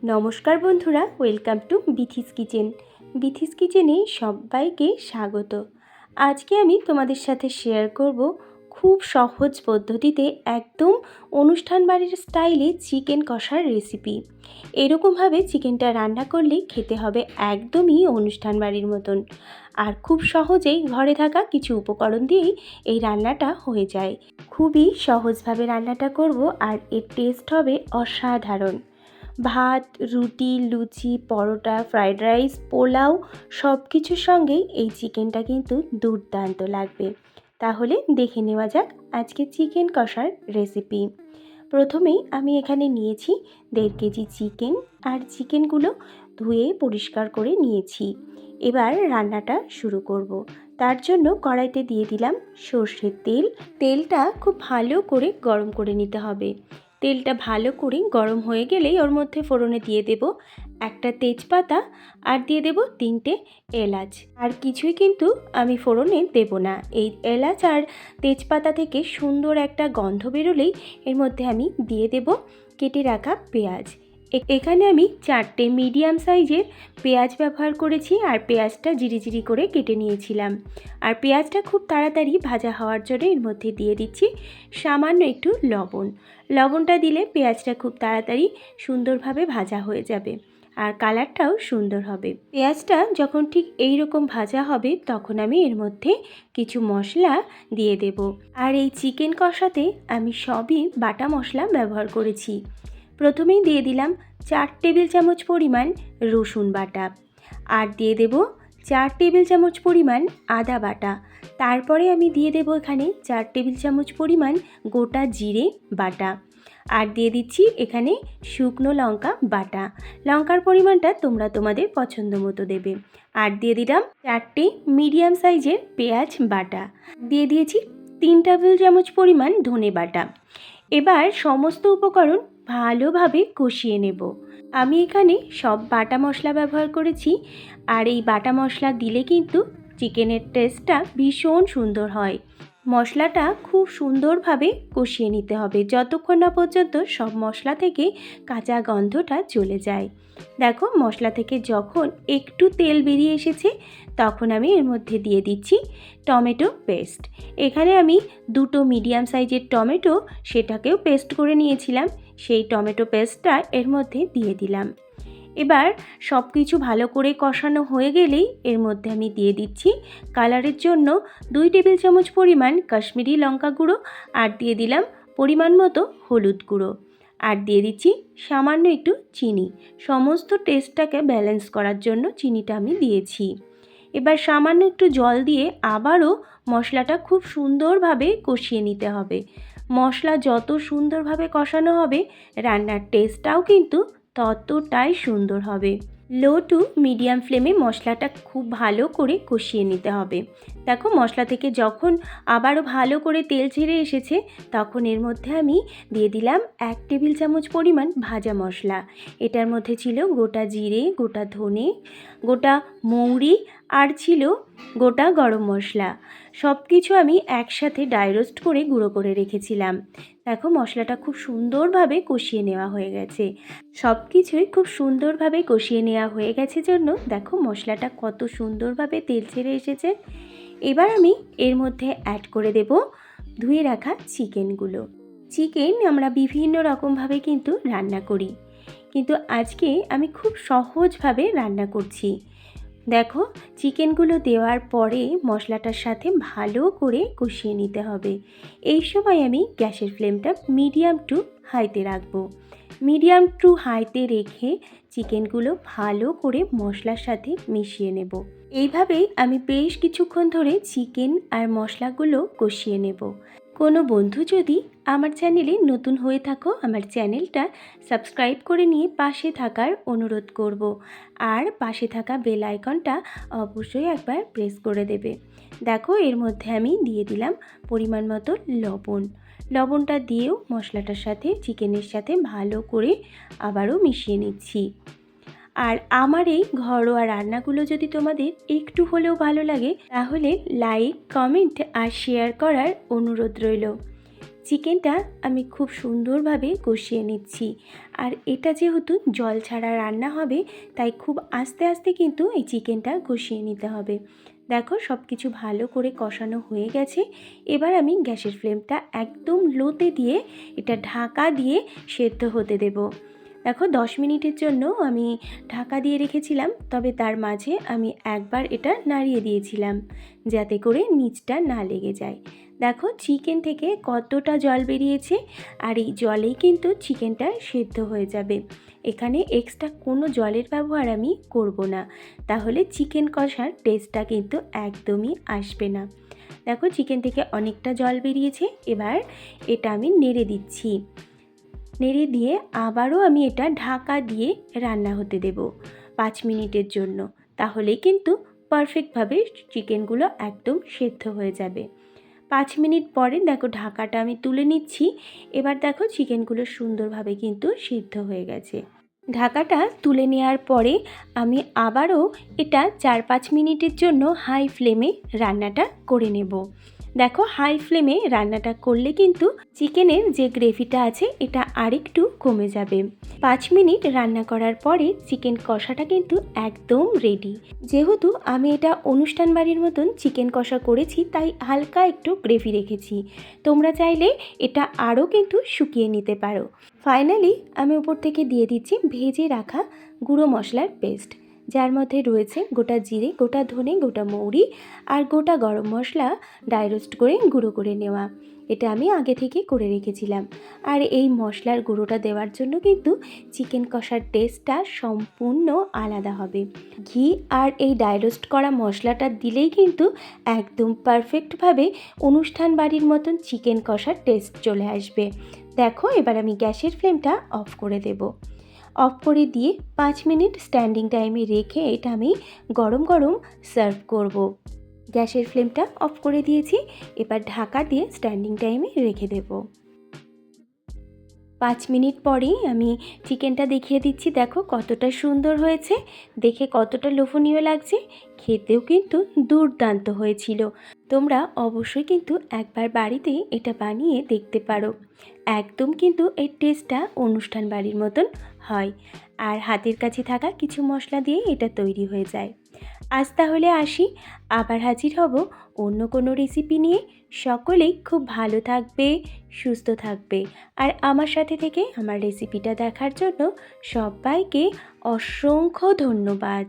নমস্কার বন্ধুরা, welcome to Bithi's kitchen. Bithi's কিচেনে সবাইকে স্বাগত। আজকে আমি তোমাদের সাথে শেয়ার করব খুব সহজ পদ্ধতিতে একদম অনুষ্ঠান বাড়ির স্টাইলে চিকেন কষার রেসিপি। এরকমভাবে চিকেনটা রান্না করলে খেতে হবে একদমই অনুষ্ঠান বাড়ির মতন। আর খুব সহজেই ঘরে থাকা কিছু উপকরণ দিয়েই এই রান্নাটা হয়ে যায়। খুবই সহজভাবে রান্নাটা করব আর এর টেস্ট হবে অসাধারণ। ভাত, রুটি, লুচি, পরোটা, ফ্রাইড রাইস, পোলাও সব কিছুর সঙ্গেই এই চিকেনটা কিন্তু দুর্দান্ত লাগবে। তাহলে দেখে নেওয়া যাক আজকে চিকেন কষার রেসিপি। প্রথমেই আমি এখানে নিয়েছি 1.5 কেজি চিকেন, আর চিকেনগুলো ধুয়ে পরিষ্কার করে নিয়েছি। এবার রান্নাটা শুরু করব। তার জন্য কড়াইতে দিয়ে দিলাম সর্ষের তেল। তেলটা খুব ভালো করে গরম করে নিতে হবে। তেলটা ভালো করে গরম হয়ে গেলেই ওর মধ্যে ফোড়নে দিয়ে দেব একটা তেজপাতা আর দিয়ে দেব 3টে এলাচ। আর কিছুই কিন্তু আমি ফোড়নে দেব না। এই এলাচ আর তেজপাতা থেকে সুন্দর একটা গন্ধ বেরোলেই এর মধ্যে আমি দিয়ে দেব কেটে রাখা পেঁয়াজ। এখানে আমি 4টে মিডিয়াম সাইজের পেঁয়াজ ব্যবহার করেছি, আর পেঁয়াজটা জিরি করে কেটে নিয়েছিলাম। আর পেঁয়াজটা খুব তাড়াতাড়ি ভাজা হওয়ার জন্য এর মধ্যে দিয়ে দিচ্ছি সামান্য একটু লবণ। লবণটা দিলে পেঁয়াজটা খুব তাড়াতাড়ি সুন্দরভাবে ভাজা হয়ে যাবে, আর কালারটাও সুন্দর হবে। পেঁয়াজটা যখন ঠিক এই রকম ভাজা হবে তখন আমি এর মধ্যে কিছু মশলা দিয়ে দেব। আর এই চিকেন কষাতে আমি সবই বাটা মশলা ব্যবহার করেছি। প্রথমেই দিয়ে দিলাম 4 টেবিল চামচ পরিমাণ রসুন বাটা, আর দিয়ে দেব 4 টেবিল চামচ পরিমাণ আদা বাটা। তারপরে আমি দিয়ে দেব এখানে 4 টেবিল চামচ পরিমাণ গোটা জিরে বাটা, আর দিয়ে দিচ্ছি এখানে শুকনো লঙ্কা বাটা। লঙ্কার পরিমাণটা তোমরা তোমাদের পছন্দ মতো দেবে। আর দিয়ে দিলাম 4টে মিডিয়াম সাইজের পেঁয়াজ বাটা। দিয়ে দিয়েছি 3 টেবিল চামচ পরিমাণ ধনে বাটা। এবার সমস্ত উপকরণ ভালোভাবে কষিয়ে নেব। আমি এখানে সব বাটা মশলা ব্যবহার করেছি, আর এই বাটা মশলা দিলে কিন্তু চিকেনের টেস্টটা ভীষণ সুন্দর হয়। মশলাটা খুব সুন্দরভাবে কষিয়ে নিতে হবে যতক্ষণ না পর্যন্ত সব মশলা থেকে কাঁচা গন্ধটা চলে যায়। দেখো, মশলা থেকে যখন একটু তেল বেরিয়ে এসেছে তখন আমি এর মধ্যে দিয়ে দিচ্ছি টমেটো পেস্ট। এখানে আমি 2টো মিডিয়াম সাইজের টমেটো, সেটাকেও পেস্ট করে নিয়েছিলাম, সেই টমেটো পেস্টটা এর মধ্যে দিয়ে দিলাম। এবার সব কিছু ভালো করে কষানো হয়ে গেলেই এর মধ্যে আমি দিয়ে দিচ্ছি কালারের জন্য 2 টেবিল চামচ পরিমাণ কাশ্মীরি লঙ্কা গুঁড়ো, আর দিয়ে দিলাম পরিমাণ মতো হলুদ গুঁড়ো, আর দিয়ে দিচ্ছি সামান্য একটু চিনি। সমস্ত টেস্টটাকে ব্যালেন্স করার জন্য চিনিটা আমি দিয়েছি। এবার সামান্য একটু জল দিয়ে আবারও মশলাটা খুব সুন্দরভাবে কষিয়ে নিতে হবে। মশলা যত সুন্দরভাবে কষানো হবে রান্নার টেস্টটাও কিন্তু ততটাই সুন্দর হবে। লো টু মিডিয়াম ফ্লেমে মশলাটা খুব ভালো করে কষিয়ে নিতে হবে। দেখো, মশলা থেকে যখন আবারও ভালো করে তেল ছেড়ে এসেছে তখন এর মধ্যে আমি দিয়ে দিলাম 1 টেবিল চামচ পরিমাণ ভাজা মশলা। এটার মধ্যে ছিল গোটা জিরে, গোটা ধনে, গোটা মৌরি, আর ছিল গোটা গরম মশলা। সব কিছু আমি একসাথে ড্রাই রোস্ট করে গুঁড়ো করে রেখেছিলাম। দেখো, মশলাটা খুব সুন্দরভাবে কষিয়ে নেওয়া হয়ে গেছে। সব কিছুই খুব সুন্দরভাবে কষিয়ে নেওয়া হয়ে গেছে জন্য দেখো মশলাটা কত সুন্দরভাবে তেল ছেড়ে এসেছে। এবার আমি এর মধ্যে অ্যাড করে দেব ধুয়ে রাখা চিকেনগুলো। চিকেন আমরা বিভিন্ন রকমভাবে কিন্তু রান্না করি, কিন্তু আজকে আমি খুব সহজভাবে রান্না করছি। দেখো, চিকেনগুলো দেওয়ার পরে মশলাটার সাথে ভালো করে কষিয়ে নিতে হবে। এই সময় আমি গ্যাসের ফ্লেমটা মিডিয়াম টু হাইতে রাখবো। মিডিয়াম টু হাইতে রেখে চিকেনগুলো ভালো করে মশলার সাথে মিশিয়ে নেব। এইভাবেই আমি বেশ কিছুক্ষণ ধরে চিকেন আর মশলাগুলো কষিয়ে নেব। কোনো বন্ধু যদি আমার চ্যানেলে নতুন হয়ে থাকো, আমার চ্যানেলটা সাবস্ক্রাইব করে নিয়ে পাশে থাকার অনুরোধ করব, আর পাশে থাকা বেল আইকনটা অবশ্যই একবার প্রেস করে দেবে। দেখো, এর মধ্যে আমি দিয়ে দিলাম পরিমাণ মতো লবণ। লবণটা দিয়েও মশলাটার সাথে চিকেনের সাথে ভালো করে আবারও মিশিয়ে নিচ্ছি। আর আমার এই ঘরোয়া রান্নাগুলো যদি তোমাদের একটু হলেও ভালো লাগে তাহলে লাইক, কমেন্ট আর শেয়ার করার অনুরোধ রইল। চিকেনটা আমি খুব সুন্দরভাবে কষিয়ে নিচ্ছি। আর এটা যেহেতু জল ছাড়া রান্না হবে, তাই খুব আস্তে আস্তে কিন্তু এই চিকেনটা কষিয়ে নিতে হবে। দেখো সব কিছু ভালো করে কষানো হয়ে গেছে। এবার আমি গ্যাসের ফ্লেমটা একদম লোতে দিয়ে এটা ঢাকা দিয়ে সেদ্ধ হতে দেব। দেখো 10 মিনিটের জন্য আমি ঢাকা দিয়ে রেখেছিলাম, তবে তার মাঝে আমি একবার এটা নাড়িয়ে দিয়েছিলাম যাতে করে নিচটা না লেগে যায়। দেখো চিকেন থেকে কতটা জল বেরিয়েছে, আর এই জলেই কিন্তু চিকেনটা সেদ্ধ হয়ে যাবে। এখানে এক্সট্রা কোনো জলের ব্যবহার আমি করব না, তাহলে চিকেন কষার টেস্টটা কিন্তু একদমই আসবে না। দেখো চিকেন থেকে অনেকটা জল বেরিয়েছে। এবার এটা আমি নেড়ে দিচ্ছি। নেড়ে দিয়ে আবারও আমি এটা ঢাকা দিয়ে রান্না হতে দেব 5 মিনিটের জন্য। তাহলেই কিন্তু পারফেক্টভাবে চিকেনগুলো একদম সেদ্ধ হয়ে যাবে। 5 মিনিট পরে দেখো ঢাকাটা আমি তুলে নিচ্ছি। এবার দেখো চিকেনগুলো সুন্দরভাবে কিন্তু সিদ্ধ হয়ে গেছে। ঢাকাটা তুলে নেওয়ার পরে আমি আবারও এটা 4-5 মিনিটের জন্য হাই ফ্লেমে রান্নাটা করে নেব। দেখো হাই ফ্লেমে রান্নাটা করলে কিন্তু চিকেনের যে গ্রেভিটা আছে এটা আরেকটু কমে যাবে। 5 মিনিট রান্না করার পরে চিকেন কষাটা কিন্তু একদম রেডি। যেহেতু আমি এটা অনুষ্ঠান বাড়ির মতন চিকেন কষা করেছি, তাই হালকা একটু গ্রেভি রেখেছি। তোমরা চাইলে এটা আরও কিন্তু শুকিয়ে নিতে পারো। ফাইনালি আমি উপর থেকে দিয়ে দিচ্ছি ভেজে রাখা গুঁড়ো মশলার পেস্ট, যার মধ্যে রয়েছে গোটা জিরে, গোটা ধনে, গোটা মৌরি আর গোটা গরম মশলা ড্রাই রোস্ট করে গুঁড়ো করে নেওয়া। এটা আমি আগে থেকে করে রেখেছিলাম। আর এই মশলার গুঁড়োটা দেওয়ার জন্য কিন্তু চিকেন কষার টেস্টটা সম্পূর্ণ আলাদা হবে। ঘি আর এই ড্রাই রোস্ট করা মশলাটা দিলেই কিন্তু একদম পারফেক্টভাবে অনুষ্ঠান বাড়ির মতন চিকেন কষার টেস্ট চলে আসবে। দেখো এবার আমি গ্যাসের ফ্লেমটা অফ করে দেব। অফ করে দিয়ে 5 মিনিট স্ট্যান্ডিং টাইমে রেখে এটা আমি গরম গরম সার্ভ করব। গ্যাসের ফ্লেমটা অফ করে দিয়েছি। এবার ঢাকা দিয়ে স্ট্যান্ডিং টাইমে রেখে দেব। 5 মিনিট পরেই আমি চিকেনটা দেখিয়ে দিচ্ছি। দেখো কতটা সুন্দর হয়েছে, দেখে কতটা লোভনীয় লাগছে, খেতেও কিন্তু দুর্দান্ত হয়েছিল। তোমরা অবশ্যই কিন্তু একবার বাড়িতে এটা বানিয়ে দেখতে পারো। একদম কিন্তু এর টেস্টটা অনুষ্ঠান বাড়ির মতন হয়। আর হাতের কাছে থাকা কিছু মশলা দিয়ে এটা তৈরি হয়ে যায়। আজ তাহলে আসি, আবার হাজির হব অন্য কোনো রেসিপি নিয়ে। সকলেই খুব ভালো থাকবে, সুস্থ থাকবে। আর আমার সাথে থেকে আমার রেসিপিটা দেখার জন্য সবাইকে অসংখ্য ধন্যবাদ।